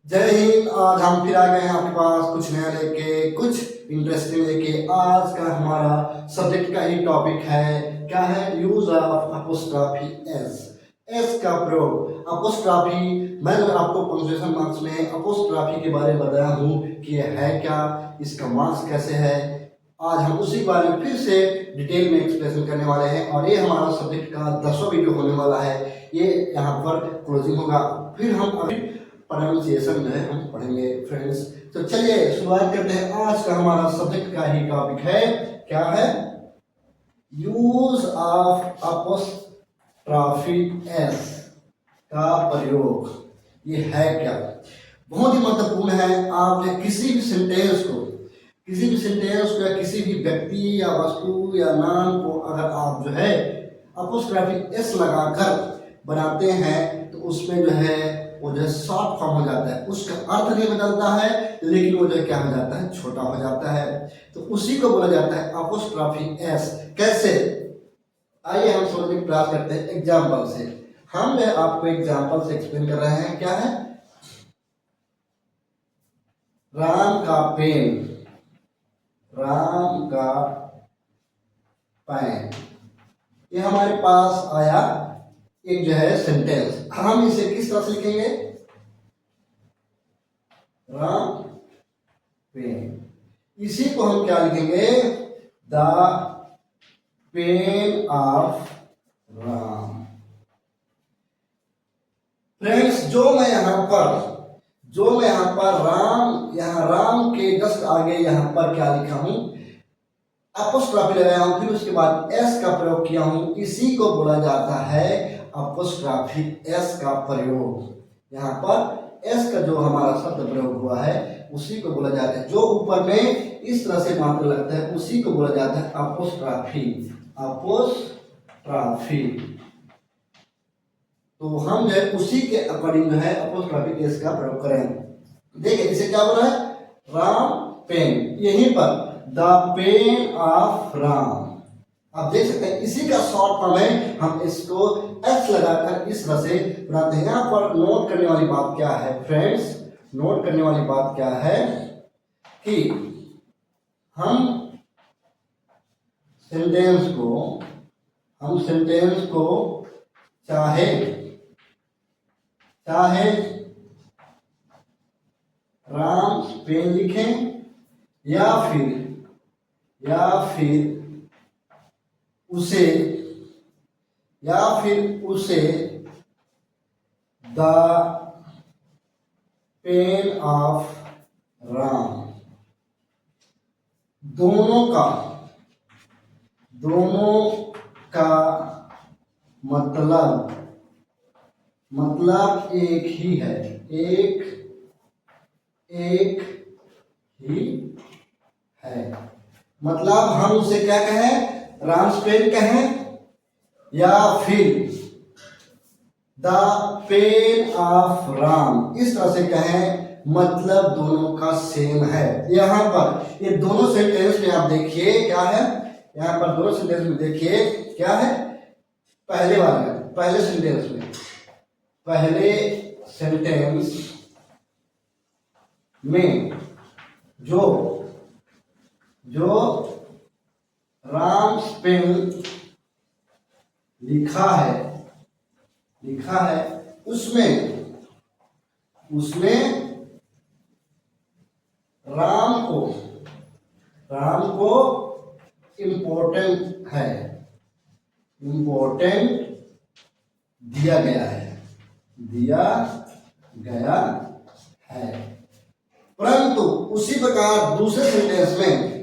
जय हिंद। आज हम फिर आ गए हैं आपके पास कुछ नया लेके, कुछ इंटरेस्टिंग लेके। आज का हमारा सब्जेक्ट का ही टॉपिक है, क्या है? Use of apostrophe S. S का प्रयोग, अपोस्ट्रॉफी। मैं आपको पंक्चुएशन मार्क्स में अपोस्ट्रॉफी के बारे में बताया हूँ कि ये है क्या, इसका मार्क्स कैसे है। आज हम उसी के बारे में फिर से डिटेल में एक्सप्लेनेशन करने वाले हैं और ये हमारा सब्जेक्ट का 10वां वीडियो होने वाला है। ये यहाँ पर क्लोजिंग होगा, फिर हम अभी प्रोनाउंसिएशन जो है हम पढ़ेंगे फ्रेंड्स। तो चलिए शुरुआत करते हैं। आज का हमारा सब्जेक्ट का ही टॉपिक है, क्या है? यूज ऑफ अपोस्ट्रॉफी एस का प्रयोग। ये है क्या? बहुत ही महत्वपूर्ण है। आपने किसी भी सेंटेंस को या किसी भी व्यक्ति या वस्तु या नाम को अगर आप जो है अपोस्ट्रॉफी एस लगाकर बनाते हैं तो उसमें जो है वो जो है शॉर्ट फॉर्म हो जाता है। उसका अर्थ नहीं बदलता है, लेकिन वो जो है क्या हो जाता है, छोटा हो जाता है। तो उसी को बोला जाता है अपोस्ट्रॉफी एस। कैसे? आइए हम समझने की प्रयास करते हैं एग्जाम्पल से। हम जो है आपको एग्जाम्पल से एक्सप्लेन कर रहे हैं। क्या है? राम का पेन, राम का पैन, ये हमारे पास आया एक जो है सेंटेंस। हम इसे किस तरह से लिखेंगे? राम पेन। इसी को हम क्या लिखेंगे? The pain of Ram. Friends, जो मैं यहां पर राम, यहां राम के जस्ट आगे यहां पर क्या लिखा हूं? अपोस्ट्रॉफी लगाया हूं, फिर उसके बाद एस का प्रयोग किया हूं। इसी को बोला जाता है अपोस्ट्रॉफी एस का प्रयोग। यहाँ पर एस का जो हमारा शब्द प्रयोग हुआ है उसी को बोला जाता है। जो ऊपर में इस तरह से मात्र लगता है उसी को बोला जाता है अपोस्ट्रॉफी। अपोस्ट्रॉफी। तो हम जो है उसी के अकॉर्डिंग जो है अपोस्ट्रॉफी एस का प्रयोग करें। देखिए इसे क्या बोला है? राम पेन। यहीं पर द पेन ऑफ राम। आप देख सकते हैं इसी का शॉर्ट फॉर्म है। हम इसको एस लगाकर इस तरह से बनाते हैं। यहाँ पर नोट करने वाली बात क्या है फ्रेंड्स? नोट करने वाली बात क्या है कि हम सेंटेंस को चाहे राम पेन लिखें या फिर उसे द पेन ऑफ राम। दोनों का मतलब एक ही है, एक ही है। मतलब हम उसे क्या कहें? राम पेन कहें या फिर द पेन ऑफ राम, इस तरह से कहें, मतलब दोनों का सेम है। यहाँ पर ये दोनों सेंटेंस में आप देखिए क्या है। यहाँ पर दोनों सेंटेंस में देखिए क्या है। पहले सेंटेंस में जो राम पेन लिखा है उसमें राम को इम्पोर्टेंट दिया गया है। परंतु उसी प्रकार दूसरे सेंटेंस में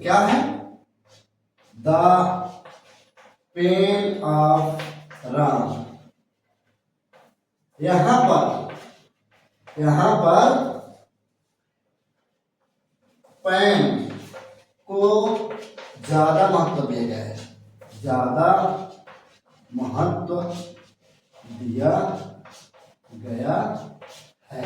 क्या है? The pain of Ram. यहां पर पेन को ज्यादा महत्व दिया गया है, ज्यादा महत्व दिया गया है।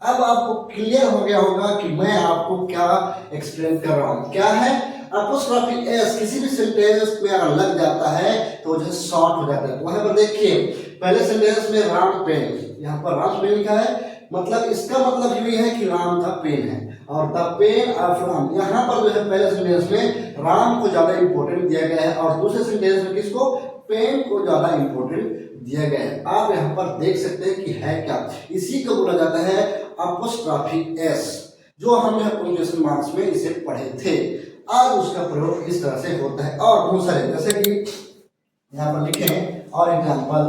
अब आपको क्लियर हो गया होगा कि मैं आपको क्या एक्सप्लेन कर रहा हूं। क्या है अपोस्ट्रोफी एस, किसी भी सेंटेंस में अगर लग जाता है तो जो शॉर्ट हो जाता है। वहां पर देखिए पहले सेंटेंस में राम पेन, यहाँ पर राम पेन लिखा है, मतलब इसका मतलब ये है कि राम का पेन है, और द पेन ऑफ राम, यहाँ पर जो है पहले सेंटेंस में राम को ज्यादा इंपॉर्टेंट दिया गया है और दूसरे सेंटेंस में किसको, पेन को ज्यादा इंपॉर्टेंट दिया गया है। आप यहाँ पर देख सकते हैं कि है क्या, इसी को बोला जाता है अपोस्ट्रोफी एस, जो हमने पंक्चुएशन मार्क्स में इसे पढ़े थे। और उसका प्रयोग इस तरह से होता है और बहुत सारे, जैसे कि यहाँ पर लिखें और एग्जाम्पल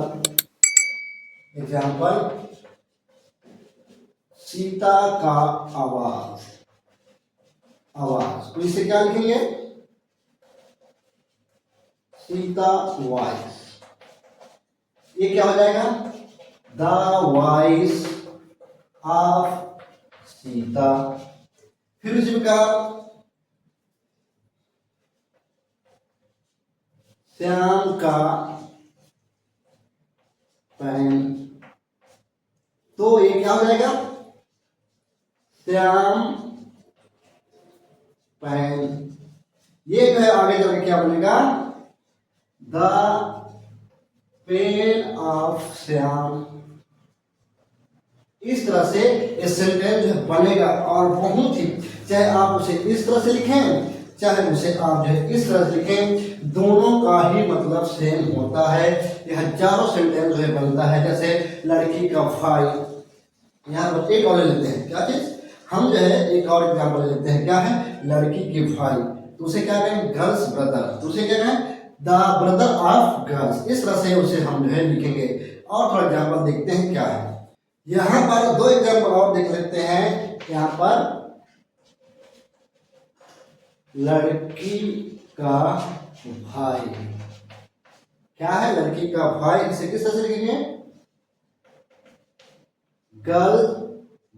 सीता का आवाज, तो इसे क्या लिखेंगे, सीता वॉइस, ये क्या हो जाएगा, द वॉइस ऑफ सीता। फिर उसी प्रकार श्याम का पेन, तो ये क्या हो जाएगा, श्याम पेन। ये जो है आगे जाकर क्या बनेगा, द पेन ऑफ श्याम। इस तरह से ये सेंटेंस जो बनेगा और बहुत ही, चाहे आप उसे इस तरह से लिखें चाहे उसे आप जो है इस तरह से लिखें, दोनों का ही मतलब सेम होता है। ये हजारों सेंटेंस जो है बनता है। जैसे लड़की का भाई, यहाँ पर एक और ले लेते हैं, क्या चीज, हम जो है एक और एग्जाम्पल लेते हैं, क्या है, लड़की के भाई, तो उसे क्या कहें, गर्ल्स ब्रदर, तो उसे क्या कहें, द ब्रदर ऑफ गर्ल्स। इस तरह से उसे हम जो है लिखेंगे। और थोड़ा एग्जाम्पल देखते हैं क्या है, यहाँ पर दो एग्जाम्पल और देख लेते हैं। यहाँ पर लड़की का भाई, क्या है, लड़की का भाई, इसे किस तरह से लिखेंगे, गर्ल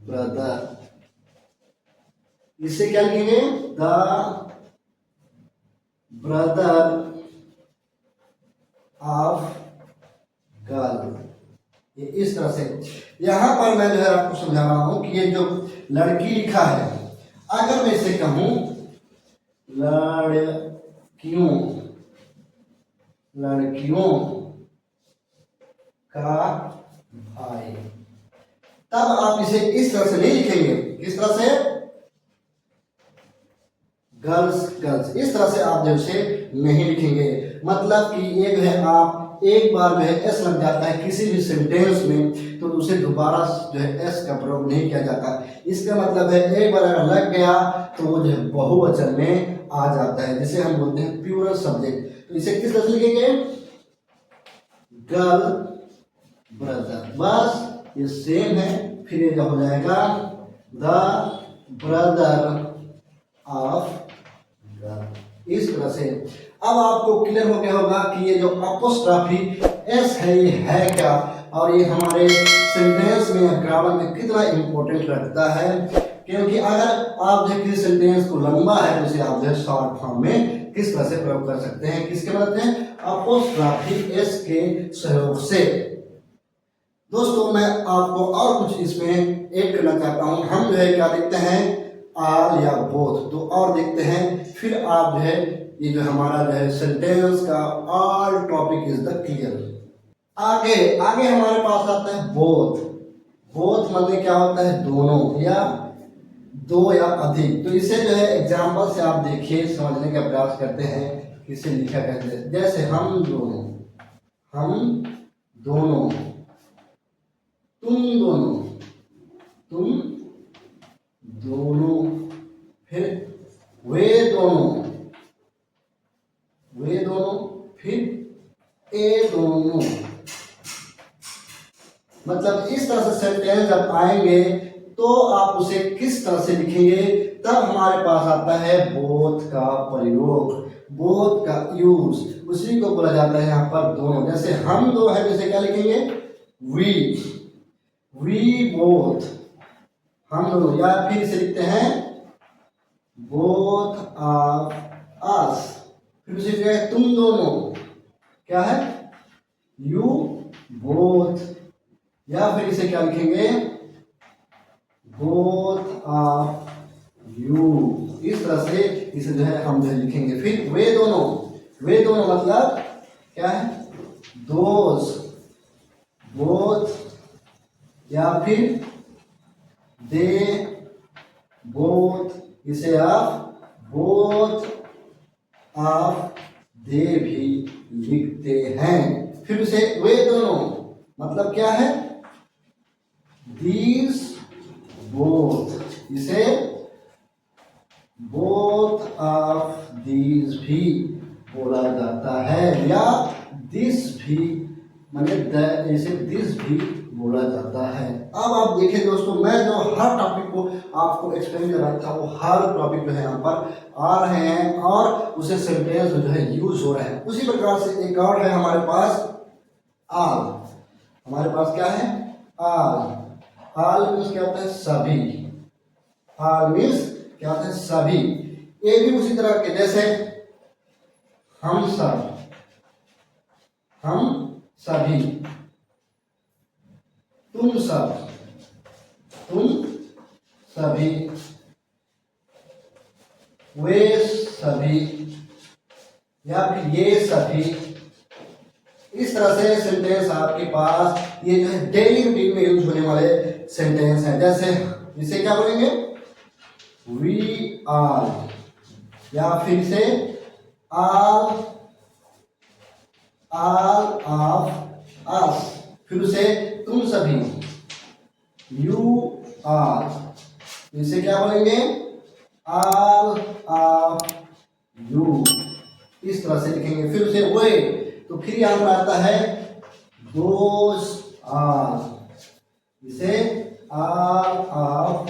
ब्रदर। इसे क्या लिखेंगे, द ब्रदर ऑफ गर्ल। ये इस तरह से, यहां पर मैं जो है आपको समझा रहा हूं कि ये जो लड़की लिखा है, अगर मैं इसे कहूं लड़कियों का भाई, तब आप इसे इस तरह से नहीं लिखेंगे, किस तरह से, गर्ल्स, इस तरह से आप जो उसे नहीं लिखेंगे। मतलब कि ये जो है आप एक बार जो है एस लग जाता है किसी भी सेंटेंस में, तो उसे दोबारा जो है एस का प्रयोग नहीं किया जाता। इसका मतलब है एक बार अगर लग गया तो वो जो है बहुवचन में आ जाता है, जिसे हम बोलते हैं प्लूरल सब्जेक्ट। तो इसे किस तरह से लिखेंगे, गर्ल ब्रदर, बस ये सेम है। फिर ये हो जाएगा द ब्रदर ऑफ गर्ल, इस तरह से। अब आपको क्लियर हो गया होगा कि ये जो अपोस्ट्रोफी एस है ये है क्या, और ये हमारे सेंटेंस में, ग्रामर में कितना इंपॉर्टेंट रखता है। क्योंकि अगर आप जो किसी सेंटेंस को लंबा है तो उसे आप जो शॉर्ट फॉर्म में किस तरह से प्रयोग कर सकते हैं, किसके मदद से, अपोस्ट्रोफी एस के सहयोग से। दोस्तों मैं आपको और कुछ इसमें ऐड करना चाहता हूं। हम जो है क्या देखते हैं, आल या बोथ, तो और देखते हैं, फिर आप जो है ये जो हमारा जो है सेंटेंस का all topic is the clear. आगे हमारे पास आता है बोथ मतलब क्या होता है, दोनों या दो या अधिक। तो इसे जो है एग्जाम्पल से आप देखिए, समझने का प्रयास करते हैं किसे लिखा कहते हैं। जैसे हम दोनों, तुम दोनों, फिर वे दोनों, फिर ए दोनों। मतलब इस तरह से सेंटेंस जब आएंगे तो आप उसे किस तरह से लिखेंगे, तब हमारे पास आता है बोथ का प्रयोग, बोथ का यूज, उसी को बोला जाता है यहाँ पर दोनों। जैसे हम दो है, जैसे क्या लिखेंगे, वी बोथ, हम दोनों, या फिर इसे लिखते हैं बोथ ऑफ अस। फिर उसे लिखते हैं तुम दोनों, क्या है, यू बोथ, या फिर इसे क्या लिखेंगे, बोथ ऑफ यू, इस तरह से इसे जो है हम जो है लिखेंगे। फिर वे दोनों मतलब क्या है, दोज, बोथ या फिर दे बोथ, इसे आप बोथ ऑफ दे भी लिखते हैं। फिर उसे वे दोनों मतलब क्या है, दीज बोथ, इसे बोथ ऑफ दीज भी बोला जाता है, या दिस भी मतलब इसे दिस भी बोला जाता है। अब आप देखें दोस्तों, मैं जो हर टॉपिक को आपको एक्सप्लेन कर रहा था वो हर टॉपिक जो है यहाँ पर आ रहे हैं और उसे सेंटेंस जो है यूज हो रहे हैं। उसी प्रकार से एक और है हमारे पास आल। हमारे पास क्या है, आल। आल मीन्स क्या होता है, सभी। आल मीन्स क्या होता है, सभी। ये भी उसी तरह के जैसे हम सब, हम सभी, तुम सब, तुम सभी, वे सभी, या फिर ये सभी। इस तरह से सेंटेंस आपके पास ये जो है डेली रूटीन में यूज होने वाले सेंटेंस हैं। जैसे इसे क्या बोलेंगे, वी आर, या फिर से ऑल ऑफ अस, फिर उसे तुम सभी, यू आर, इसे क्या बोलेंगे, ऑल ऑफ यू, इस तरह से लिखेंगे। फिर उसे वे, तो फिर यहां पर आता है दोज आर, इसे ऑल ऑफ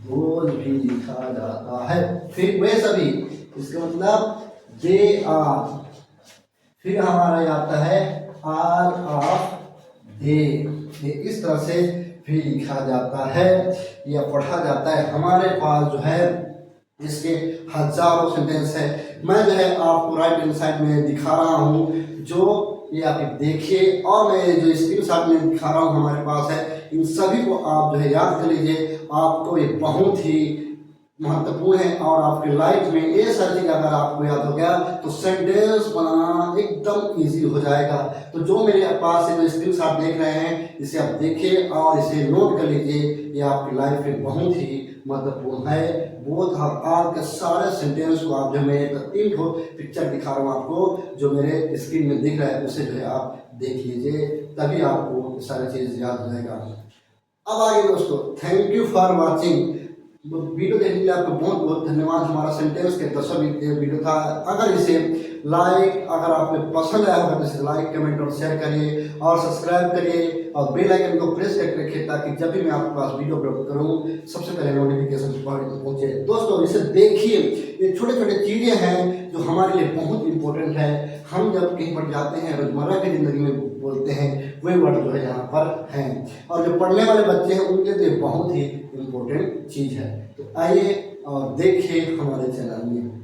दोज भी लिखा जाता है। फिर वे सभी, इसका मतलब दे आर। फिर हमारा ये आता है ऑल ऑफ दे, इस तरह से भी लिखा जाता है या पढ़ा जाता है। हमारे पास जो है इसके हजारों सेंटेंस है। मैं जो है आपको राइट हैंड साइड में दिखा रहा हूँ, जो ये आप देखिए, और मैं जो स्क्रीन शॉट में दिखा रहा हूँ हमारे पास है, इन सभी को आप जो है याद कर लीजिए। आपको ये बहुत ही महत्वपूर्ण है और आपके लाइफ में ये सारी चीज़ अगर आपको याद हो गया तो सेंटेंस बनाना एकदम इजी हो जाएगा। तो जो मेरे पास से जो स्क्रीन शॉट देख रहे हैं, इसे आप देखिए और इसे नोट कर लीजिए। ये आपकी लाइफ में बहुत ही महत्वपूर्ण है। बोथ और आर के सारे सेंटेंस को आप जो मैं 3 पिक्चर दिखा रहा हूँ आपको, जो मेरे स्क्रीन में दिख रहा है उसे जो है आप देख लीजिए, तभी आपको सारी चीज़ याद हो जाएगा। अब आगे दोस्तों, thank you for watching. Video देखने के लिए आपको बहुत बहुत धन्यवाद। हमारा सेंटेंस के 10वां वीडियो था। अगर इसे लाइक, अगर आपको पसंद आया होगा तो इसे लाइक, कमेंट और शेयर करिए और सब्सक्राइब करिए और बेल आइकन को प्रेस करके रखिए, ताकि जब भी मैं आपके पास वीडियो अपलोड करूं सबसे पहले नोटिफिकेशन पहुंचे। दोस्तों इसे देखिए, ये छोटे छोटे चीज़ें हैं जो हमारे लिए बहुत इंपॉर्टेंट है। हम जब कहीं पर जाते हैं, रोजमर्रा की ज़िंदगी में बोलते हैं, वे वर्ड जो है यहाँ पर हैं, और जो पढ़ने वाले बच्चे हैं उनके लिए बहुत ही इम्पोर्टेंट चीज़ है। तो आइए और देखिए हमारे चैनल में।